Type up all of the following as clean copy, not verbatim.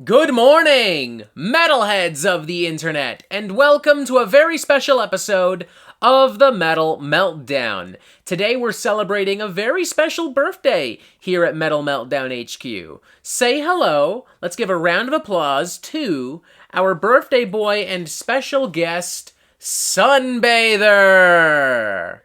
Good morning, metalheads of the internet, and welcome to a very special episode of the Metal Meltdown. Today we're celebrating a very special birthday here at Metal Meltdown HQ. Say hello, let's give a round of applause to our birthday boy and special guest, Sunbather!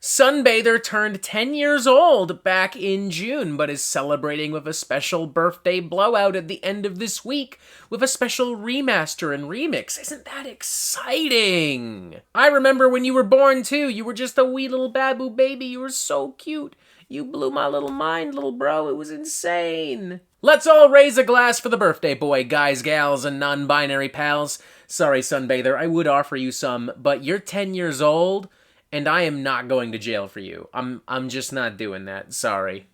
Sunbather turned 10 years old back in June, but is celebrating with a special birthday blowout at the end of this week with a special remaster and remix. Isn't that exciting? I remember when you were born too. You were just a wee little babu baby. You were so cute. You blew my little mind, little bro. It was insane. Let's all raise a glass for the birthday boy, guys, gals, and non-binary pals. Sorry, Sunbather, I would offer you some, but you're 10 years old, and I am not going to jail for you. I'm just not doing that. Sorry.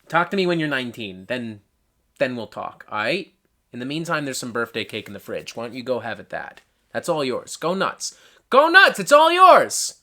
Talk to me when you're 19, then we'll talk, alright? In the meantime, there's some birthday cake in the fridge. Why don't you go have it that? That's all yours. Go nuts. Go nuts! It's all yours!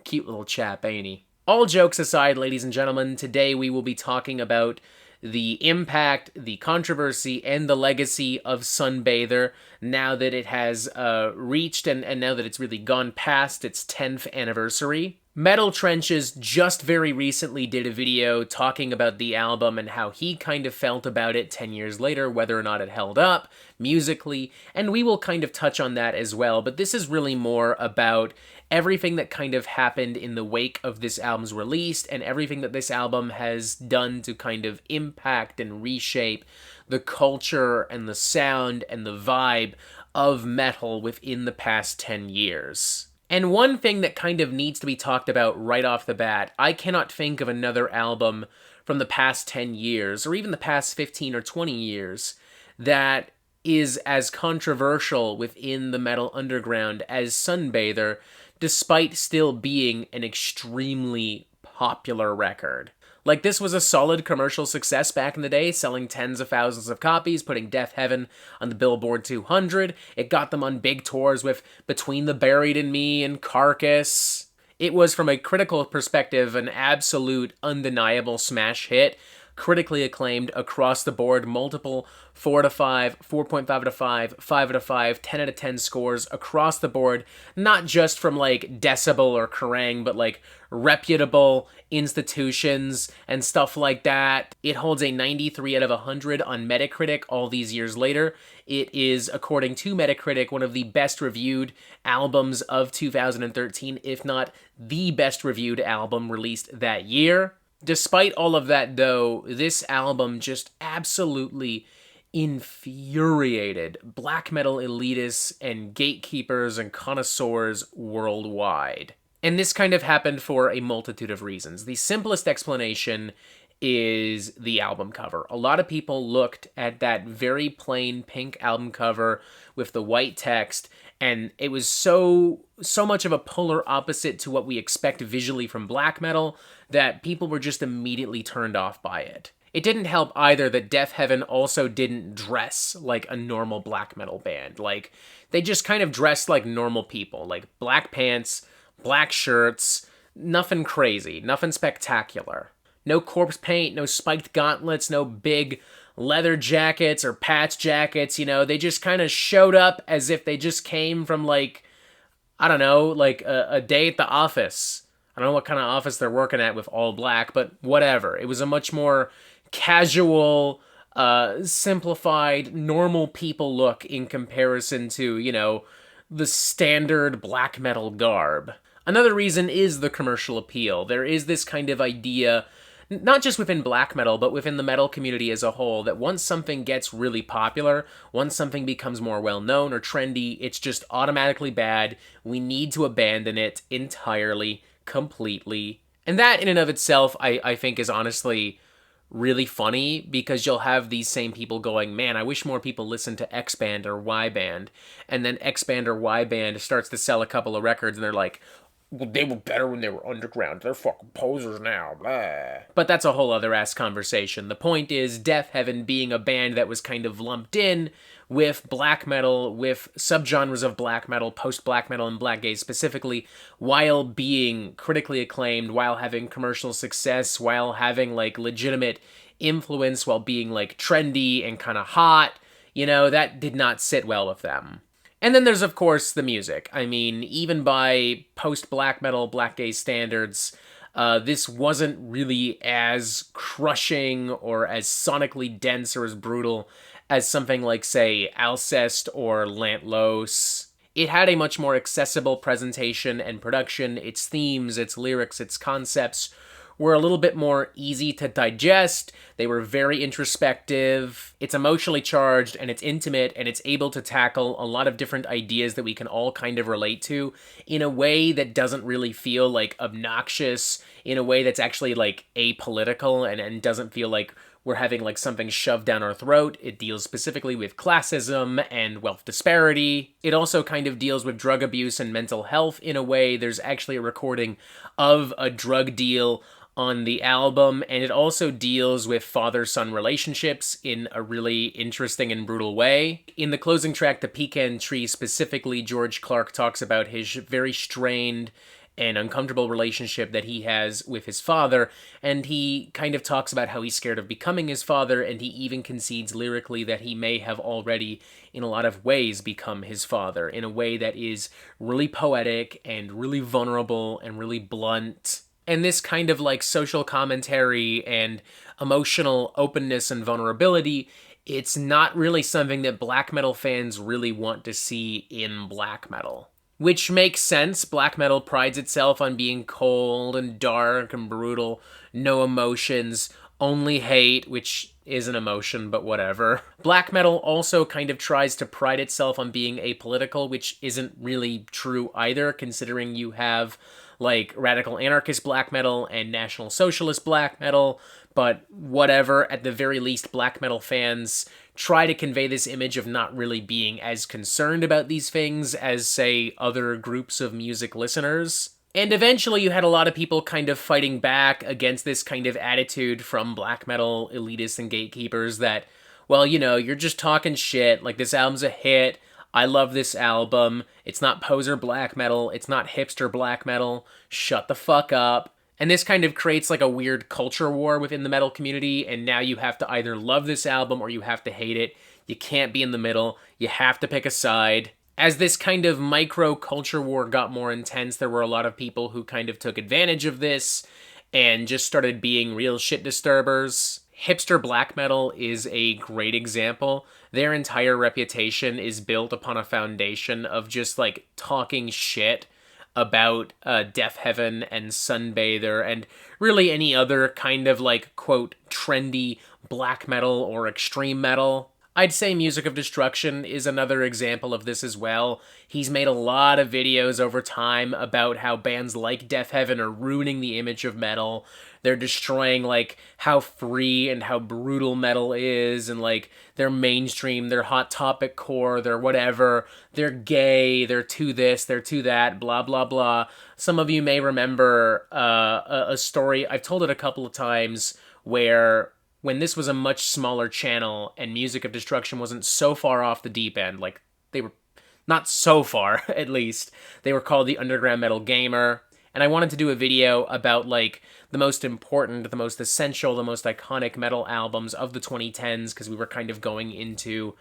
Cute little chap, ain't he? All jokes aside, ladies and gentlemen, today we will be talking about the impact, the controversy, and the legacy of Sunbather now that it has reached and now that it's really gone past its 10th anniversary. Metal Trenches just very recently did a video talking about the album and how he kind of felt about it 10 years later, whether or not it held up musically, and we will kind of touch on that as well, but this is really more about everything that kind of happened in the wake of this album's release and everything that this album has done to kind of impact and reshape the culture and the sound and the vibe of metal within the past 10 years. And one thing that kind of needs to be talked about right off the bat, I cannot think of another album from the past 10 years, or even the past 15 or 20 years, that is as controversial within the metal underground as Sunbather, despite still being an extremely popular record. Like, this was a solid commercial success back in the day, selling tens of thousands of copies, putting Deafheaven on the Billboard 200. It got them on big tours with Between the Buried and Me and Carcass. It was, from a critical perspective, an absolute undeniable smash hit, critically acclaimed across the board, multiple 4 out of 5, 4.5 out of 5, 5 out of 5, 10 out of 10 scores across the board, not just from like Decibel or Kerrang, but like reputable institutions and stuff like that. It holds a 93 out of 100 on Metacritic all these years later. It is, according to Metacritic, one of the best reviewed albums of 2013, if not the best reviewed album released that year. Despite all of that, though, this album just absolutely infuriated black metal elitists and gatekeepers and connoisseurs worldwide. And this kind of happened for a multitude of reasons. The simplest explanation is the album cover. A lot of people looked at that very plain pink album cover with the white text, and it was so much of a polar opposite to what we expect visually from black metal that people were just immediately turned off by it. It didn't help either that Deafheaven also didn't dress like a normal black metal band. Like, they just kind of dressed like normal people, like black pants, black shirts, nothing crazy, nothing spectacular. No corpse paint, no spiked gauntlets, no big leather jackets or patch jackets, you know. They just kind of showed up as if they just came from, like, I don't know, like a day at the office. I don't know what kind of office they're working at with all black, but whatever. It was a much more casual, simplified, normal people look in comparison to, you know, the standard black metal garb. Another reason is the commercial appeal. There is this kind of idea, not just within black metal, but within the metal community as a whole, that once something gets really popular, once something becomes more well-known or trendy, it's just automatically bad. We need to abandon it entirely, completely. And that in and of itself, I think, is honestly really funny, because you'll have these same people going, man, I wish more people listened to X band or Y band, and then X band or Y band starts to sell a couple of records, and they're like, well, they were better when they were underground. They're fucking posers now. Blah. But that's a whole other ass conversation. The point is, Deafheaven being a band that was kind of lumped in with black metal, with subgenres of black metal, post-black metal and blackgaze specifically, while being critically acclaimed, while having commercial success, while having, like, legitimate influence while being like trendy and kind of hot, that did not sit well with them. And then there's, of course, the music. I mean, even by post-black metal, blackgaze standards, this wasn't really as crushing or as sonically dense or as brutal as something like, say, Alcest or Lantlos. It had a much more accessible presentation and production. Its themes, its lyrics, its concepts were a little bit more easy to digest. They were very introspective. It's emotionally charged, and it's intimate, and it's able to tackle a lot of different ideas that we can all kind of relate to in a way that doesn't really feel like obnoxious, in a way that's actually like apolitical and doesn't feel like we're having like something shoved down our throat. It deals specifically with classism and wealth disparity. It also kind of deals with drug abuse and mental health in a way. There's actually a recording of a drug deal on the album, and it also deals with father-son relationships in a really interesting and brutal way. In the closing track, The Pecan Tree, specifically, George Clark talks about his very strained and uncomfortable relationship that he has with his father, and he kind of talks about how he's scared of becoming his father, and he even concedes lyrically that he may have already, in a lot of ways, become his father, in a way that is really poetic and really vulnerable and really blunt. And this kind of like social commentary and emotional openness and vulnerability, it's not really something that black metal fans really want to see in black metal. Which makes sense. Black metal prides itself on being cold and dark and brutal, no emotions, only hate, which is an emotion, but whatever. Black metal also kind of tries to pride itself on being apolitical, which isn't really true either, considering you have like radical anarchist black metal and national socialist black metal, but whatever. At the very least, black metal fans try to convey this image of not really being as concerned about these things as, say, other groups of music listeners. And eventually you had a lot of people kind of fighting back against this kind of attitude from black metal elitists and gatekeepers that, well, you're just talking shit, like this album's a hit, I love this album, it's not poser black metal, it's not hipster black metal, shut the fuck up. And this kind of creates like a weird culture war within the metal community, and now you have to either love this album or you have to hate it. You can't be in the middle, you have to pick a side. As this kind of micro culture war got more intense, there were a lot of people who kind of took advantage of this and just started being real shit disturbers. Hipster black metal is a great example. Their entire reputation is built upon a foundation of just like talking shit about Deafheaven and Sunbather and really any other kind of like, quote, trendy black metal or extreme metal. I'd say Music of Destruction is another example of this as well. He's made a lot of videos over time about how bands like Deafheaven are ruining the image of metal. They're destroying, like, how free and how brutal metal is, and, like, they're mainstream, they're Hot Topic core, they're whatever, they're gay, they're to this, they're to that, blah, blah, blah. Some of you may remember a story, I've told it a couple of times, where when this was a much smaller channel and Music of Destruction wasn't so far off the deep end, like, they were not so far, at least, they were called the Underground Metal Gamer, and I wanted to do a video about, like, the most important, the most essential, the most iconic metal albums of the 2010s, because we were kind of going into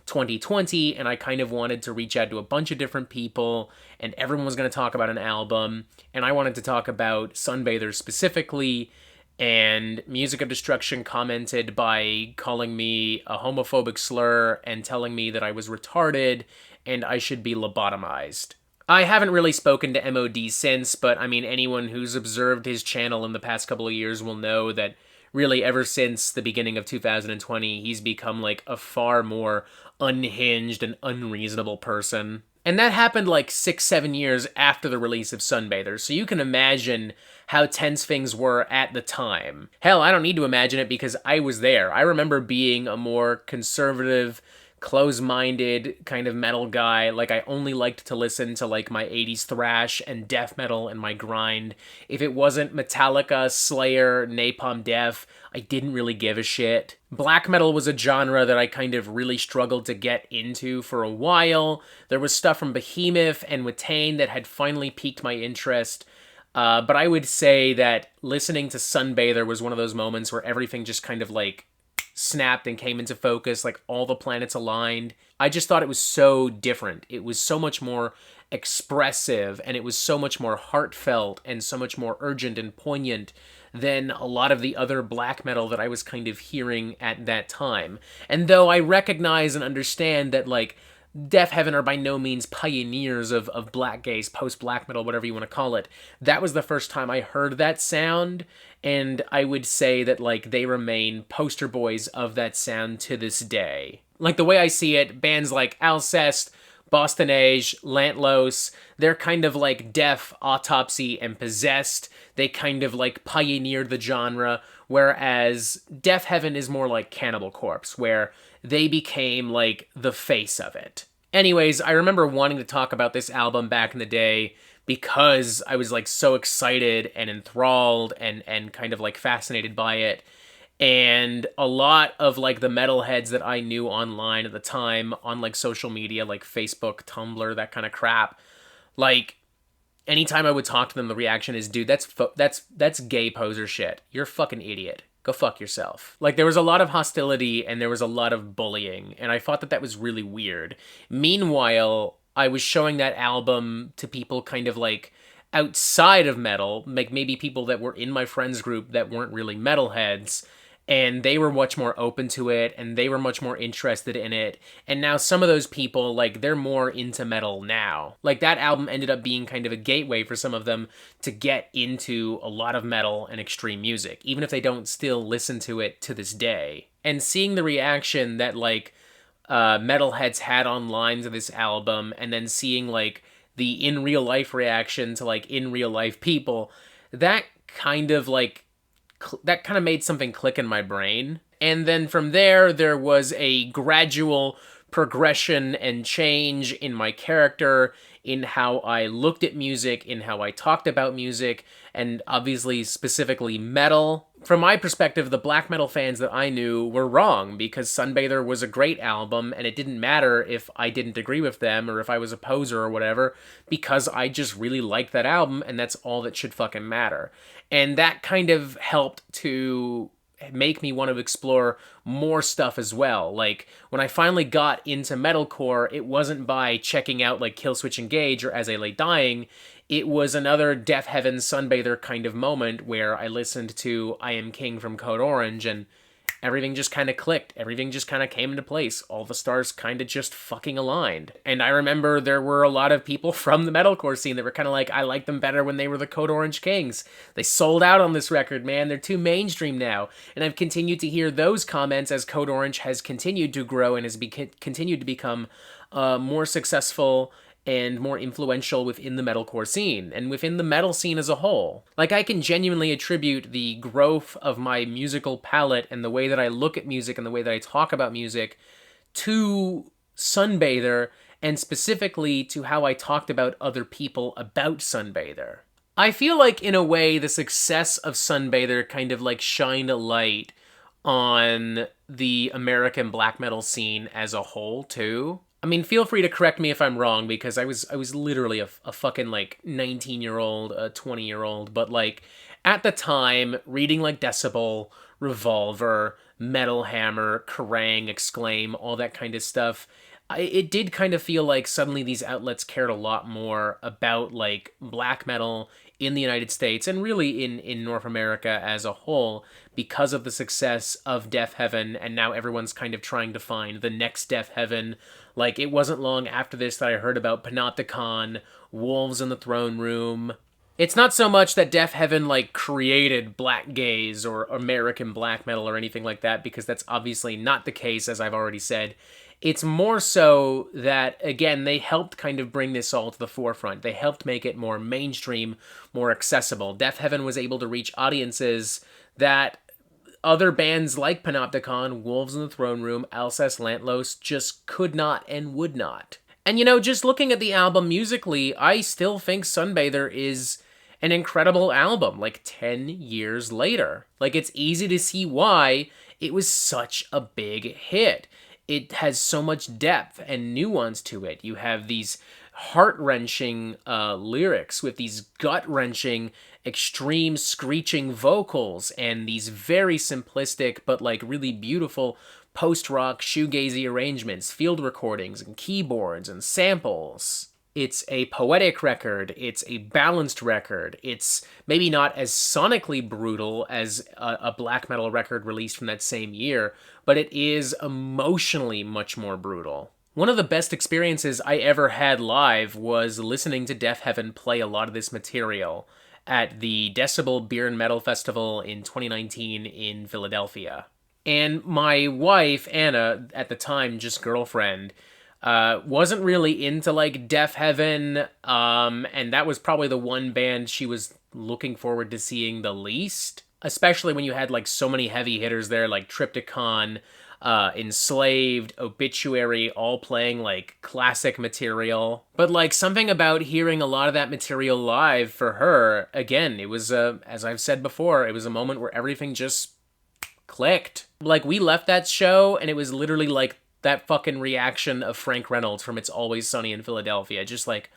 2020, and I kind of wanted to reach out to a bunch of different people, and everyone was going to talk about an album, and I wanted to talk about Sunbather specifically, and Music of Destruction commented by calling me a homophobic slur and telling me that I was retarded and I should be lobotomized. I haven't really spoken to MOD since, but I mean, anyone who's observed his channel in the past couple of years will know that really ever since the beginning of 2020, he's become like a far more unhinged and unreasonable person. And that happened like 6-7 years after the release of Sunbather, so you can imagine how tense things were at the time. Hell, I don't need to imagine it because I was there. I remember being a more conservative, close-minded kind of metal guy. Like, I only liked to listen to like my 80s thrash and death metal and my grind. If it wasn't Metallica, Slayer, Napalm Death, I didn't really give a shit. Black metal was a genre that I kind of really struggled to get into for a while. There was stuff from Behemoth and Watain that had finally piqued my interest. But I would say that listening to Sunbather was one of those moments where everything just kind of like snapped and came into focus, like all the planets aligned. I just thought it was so different. It was so much more expressive, and it was so much more heartfelt and so much more urgent and poignant than a lot of the other black metal that I was kind of hearing at that time. And though I recognize and understand that, like, Deafheaven are by no means pioneers of blackgaze, post-black metal, whatever you want to call it, that was the first time I heard that sound, and I would say that, like, they remain poster boys of that sound to this day. Like, the way I see it, bands like Alcest, Boston Age, Lantlos, they're kind of like Deaf, Autopsy, and Possessed. They kind of like pioneered the genre, whereas Deafheaven is more like Cannibal Corpse, where they became like the face of it. Anyways, I remember wanting to talk about this album back in the day because I was like so excited and enthralled and kind of like fascinated by it. And a lot of like the metalheads that I knew online at the time on like social media, like Facebook, Tumblr, that kind of crap, like anytime I would talk to them, the reaction is, dude, that's gay poser shit. You're a fucking idiot. Go fuck yourself. Like, there was a lot of hostility and there was a lot of bullying, and I thought that that was really weird. Meanwhile, I was showing that album to people kind of like outside of metal, like maybe people that were in my friends group that weren't really metalheads, and they were much more open to it, and they were much more interested in it. And now some of those people, like, they're more into metal now. Like, that album ended up being kind of a gateway for some of them to get into a lot of metal and extreme music, even if they don't still listen to it to this day. And seeing the reaction that, like, metalheads had online to this album, and then seeing, like, the in real life reaction to, like, in real life people, that kind of, like, that kind of made something click in my brain. And then from there was a gradual progression and change in my character, in how I looked at music, in how I talked about music, and obviously specifically metal. From my perspective, the black metal fans that I knew were wrong, because Sunbather was a great album, and it didn't matter if I didn't agree with them or if I was a poser or whatever, because I just really liked that album, and that's all that should fucking matter. And that kind of helped to make me want to explore more stuff as well. Like, when I finally got into metalcore, it wasn't by checking out like Killswitch Engage or As I Lay Dying. It was another Deafheaven Sunbather kind of moment where I listened to I Am King from Code Orange, and everything just kind of clicked. Everything just kind of came into place. All the stars kind of just fucking aligned. And I remember there were a lot of people from the metalcore scene that were kind of like, I liked them better when they were the Code Orange Kings. They sold out on this record, man. They're too mainstream now. And I've continued to hear those comments as Code Orange has continued to grow and has continued to become more successful and more influential within the metalcore scene, and within the metal scene as a whole. Like, I can genuinely attribute the growth of my musical palette and the way that I look at music and the way that I talk about music to Sunbather, and specifically to how I talked about other people about Sunbather. I feel like, in a way, the success of Sunbather kind of, like, shined a light on the American black metal scene as a whole, too. I mean, feel free to correct me if I'm wrong, because I was literally a fucking, like, 19-year-old, 20-year-old, but, like, at the time, reading, like, Decibel, Revolver, Metal Hammer, Kerrang, Exclaim, all that kind of stuff, it did kind of feel like suddenly these outlets cared a lot more about, like, black metal in the United States, and really in North America as a whole, because of the success of Deafheaven, and now everyone's kind of trying to find the next Deafheaven. Like, it wasn't long after this that I heard about Panopticon, Wolves in the Throne Room. It's not so much that Deafheaven, like, created blackgaze or American black metal or anything like that, because that's obviously not the case, as I've already said. It's more so that, again, they helped kind of bring this all to the forefront. They helped make it more mainstream, more accessible. Deafheaven was able to reach audiences that other bands like Panopticon, Wolves in the Throne Room, Alcest, Lantlos just could not and would not. And, you know, just looking at the album musically, I still think Sunbather is an incredible album, like 10 years later. Like, it's easy to see why it was such a big hit. It has so much depth and nuance to it. You have these heart-wrenching lyrics with these gut-wrenching, extreme screeching vocals and these very simplistic but like really beautiful post-rock shoegazy arrangements, field recordings and keyboards and samples. It's a poetic record, it's a balanced record, it's maybe not as sonically brutal as a black metal record released from that same year, but it is emotionally much more brutal. One of the best experiences I ever had live was listening to Deafheaven play a lot of this material at the Decibel Beer and Metal Festival in 2019 in Philadelphia. And my wife, Anna, at the time just girlfriend, wasn't really into like Deafheaven, and that was probably the one band she was looking forward to seeing the least, especially when you had like so many heavy hitters there like Triptychon, Enslaved, Obituary, all playing like classic material. But like something about hearing a lot of that material live for her, again, it was, as I've said before, it was a moment where everything just clicked. Like we left that show and it was literally like that fucking reaction of Frank Reynolds from It's Always Sunny in Philadelphia. Just like,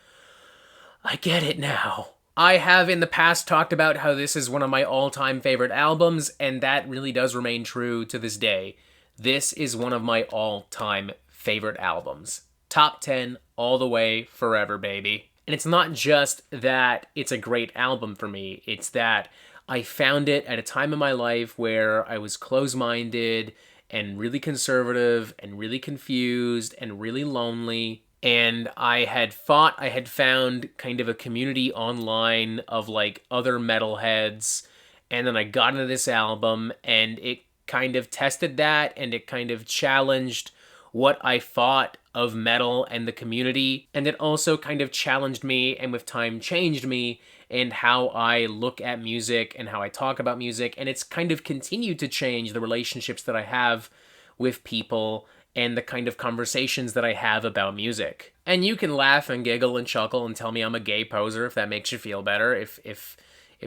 I get it now. I have in the past talked about how this is one of my all-time favorite albums, and that really does remain true to this day. This is one of my all-time favorite albums. Top 10 all the way, forever, baby. And it's not just that it's a great album for me, it's that I found it at a time in my life where I was close-minded and really conservative and really confused and really lonely. And I had found kind of a community online of like other metalheads. And then I got into this album and it kind of tested that, and it kind of challenged what I thought of metal and the community. And it also kind of challenged me and with time changed me and how I look at music and how I talk about music. And it's kind of continued to change the relationships that I have with people and the kind of conversations that I have about music. And you can laugh and giggle and chuckle and tell me I'm a gay poser if that makes you feel better, if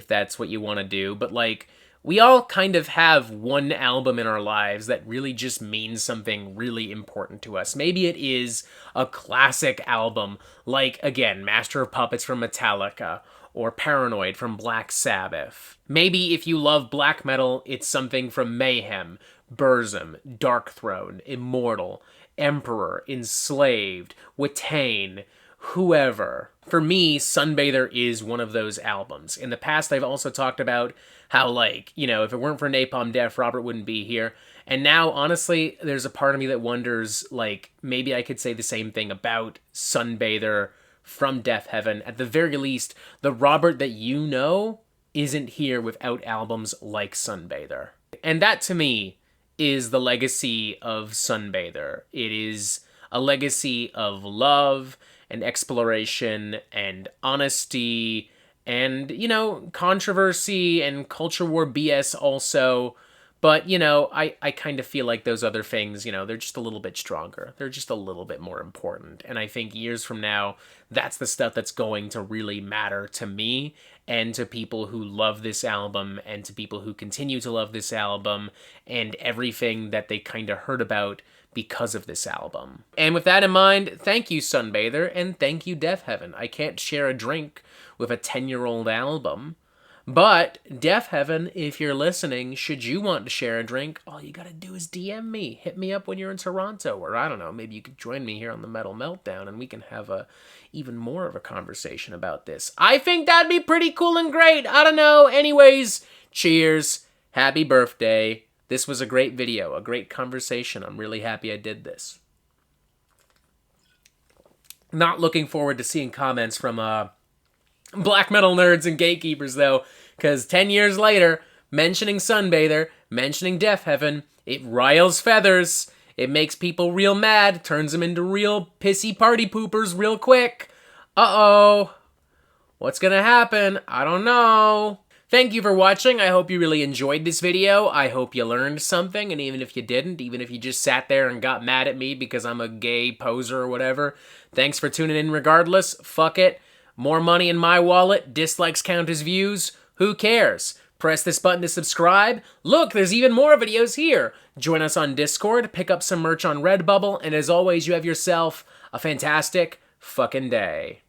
that's what you want to do. But like, we all kind of have one album in our lives that really just means something really important to us. Maybe it is a classic album, like, again, Master of Puppets from Metallica, or Paranoid from Black Sabbath. Maybe if you love black metal, it's something from Mayhem, Burzum, Darkthrone, Immortal, Emperor, Enslaved, Watain, whoever. For me, Sunbather is one of those albums. In the past, I've also talked about how, like, you know, if it weren't for Napalm Death, Robert wouldn't be here. And now, honestly, there's a part of me that wonders, like, maybe I could say the same thing about Sunbather from Deafheaven. At the very least, the Robert that you know isn't here without albums like Sunbather. And that, to me, is the legacy of Sunbather. It is a legacy of love and exploration and honesty and, you know, controversy and culture war BS also. But, you know, I kind of feel like those other things, you know, they're just a little bit stronger. They're just a little bit more important. And I think years from now, that's the stuff that's going to really matter to me and to people who love this album and to people who continue to love this album and everything that they kind of heard about because of this album. And with that in mind, thank you, Sunbather, and thank you, Deafheaven. I can't share a drink with a 10-year-old album. But, Deafheaven, if you're listening, should you want to share a drink, all you gotta do is DM me. Hit me up when you're in Toronto, or I don't know, maybe you could join me here on the Metal Meltdown and we can have even more of a conversation about this. I think that'd be pretty cool and great. I don't know. Anyways, cheers. Happy birthday. This was a great video, a great conversation. I'm really happy I did this. Not looking forward to seeing comments from, black metal nerds and gatekeepers, though, because 10 years later, mentioning Sunbather, mentioning Deafheaven, it riles feathers. It makes people real mad, turns them into real pissy party poopers real quick. Uh-oh. What's gonna happen? I don't know. Thank you for watching. I hope you really enjoyed this video. I hope you learned something, and even if you didn't, even if you just sat there and got mad at me because I'm a gay poser or whatever, thanks for tuning in regardless. Fuck it. More money in my wallet, dislikes count as views, who cares? Press this button to subscribe. Look, there's even more videos here. Join us on Discord, pick up some merch on Redbubble, and as always, you have yourself a fantastic, fucking day.